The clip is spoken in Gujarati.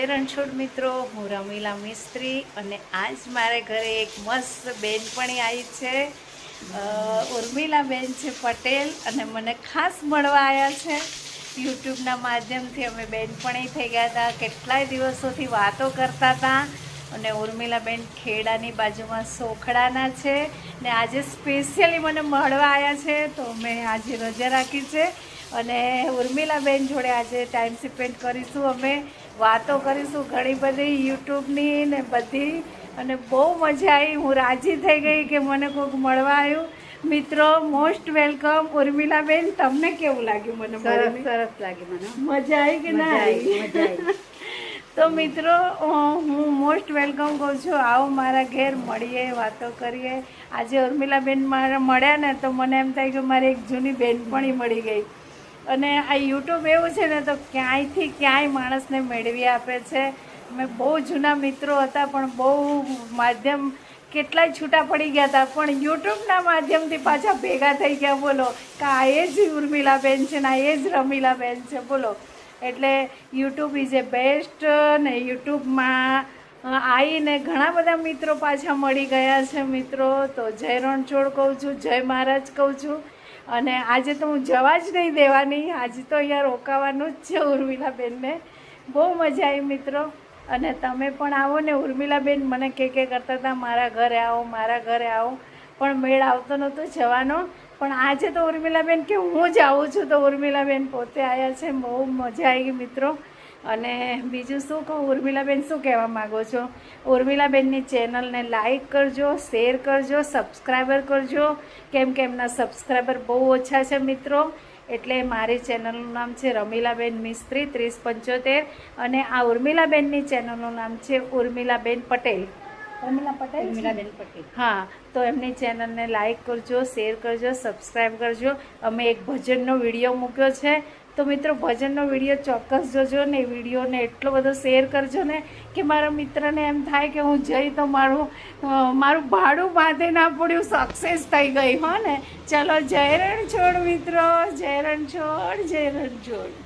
રણછોડ મિત્રો, હું રમીલા મિસ્ત્રી અને આજ મારે ઘરે એક મસ્ત બેનપણી આવી છે. ઉર્મિલા બેન છે પટેલ અને મને ખાસ મળવા આવ્યા છે. યુટ્યુબના માધ્યમથી અમે બેનપણી થઈ ગયા હતા. કેટલાય દિવસોથી વાતો કરતા હતા અને ઉર્મિલા બેન ખેડાની બાજુમાં સોખડાના છે ને આજે સ્પેશિયલી મને મળવા આવ્યા છે, તો મેં આજે રજા રાખી છે અને ઉર્મિલાબેન જોડે આજે ટાઈમ સ્પેન્ડ કરીશું. અમે વાતો કરીશું ઘણી બધી યુટ્યુબની ને બધી, અને બહુ મજા આવી. હું રાજી થઈ ગઈ કે મને કોઈક મળવા આવ્યું. મિત્રો, મોસ્ટ વેલકમ ઉર્મિલાબેન. તમને કેવું લાગ્યું? મને સરસ લાગી. મને મજા આવી કે ના આવી? તો મિત્રો, હું મોસ્ટ વેલકમ કહું છું. આવો મારા ઘેર, મળીએ, વાતો કરીએ. આજે ઉર્મિલાબેન મારા મળ્યા ને તો મને એમ થાય કે મારી એક જૂની બેનપણી મળી ગઈ. અને આ યુટ્યુબ એવું છે ને, તો ક્યાંયથી ક્યાંય માણસને મેળવી આપે છે. મેં બહુ જૂના મિત્રો હતા પણ બહુ માધ્યમ કેટલાય છૂટા પડી ગયા હતા, પણ યુટ્યુબના માધ્યમથી પાછા ભેગા થઈ ગયા. બોલો કે આ એ જ ઉર્મિલાબેન છે ને આ એ જ રમીલાબેન છે. બોલો, એટલે યુટ્યુબ ઇઝ એ બેસ્ટ. ને યુટ્યુબમાં આવીને ઘણા બધા મિત્રો પાછા મળી ગયા છે. મિત્રો, તો જય રણછોડ કહું છું, જય મહારાજ કહું છું. અને આજે તો હું જવા જ નહીં દેવાની. આજે તો અહીંયા રોકાવાનું જ છે ઉર્મિલાબેનને. બહુ મજા આવી મિત્રો. અને તમે પણ આવો ને. ઉર્મિલાબેન મને કે કરતા હતા મારા ઘરે આવો, મારા ઘરે આવો, પણ મેળ આવતો નહોતો જવાનો. પણ આજે તો ઉર્મિલાબેન કે હું જ આવું છું, તો ઉર્મિલાબેન પોતે આવ્યા છે. બહુ મજા આવી મિત્રો. અને બીજું શું કહું, ઉર્મિલાબેન શું કહેવા માગો છો? ઉર્મિલાબેનની ચેનલને લાઈક કરજો, શેર કરજો, સબસ્ક્રાઈબર કરજો, કેમ કે એમના સબસ્ક્રાઈબર બહુ ઓછા છે મિત્રો. એટલે મારી ચેનલનું નામ છે રમીલાબેન મિસ્ત્રી 3075 અને આ ઉર્મિલાબેનની ચેનલનું નામ છે ઉર્મિલાબેન પટેલ. ઉર્મિલાબેન પટેલ. હા, તો એમની ચેનલને લાઈક કરજો, શેર કરજો, સબસ્ક્રાઈબ કરજો. અમે એક ભજનનો વિડીયો મૂક્યો છે, તો મિત્રો ભજનનો વિડીયો ચોક્કસ જોજો ને. એ વિડીયોને એટલો બધો શેર કરજો ને કે મારા મિત્રને એમ થાય કે હું જઈ તો મારું ભાડું બાંધે ના પડ્યું, સક્સેસ થઈ ગઈ. હો ને. ચલો, જય રણછોડ મિત્રો, જય રણછોડ, જય રણછોડ.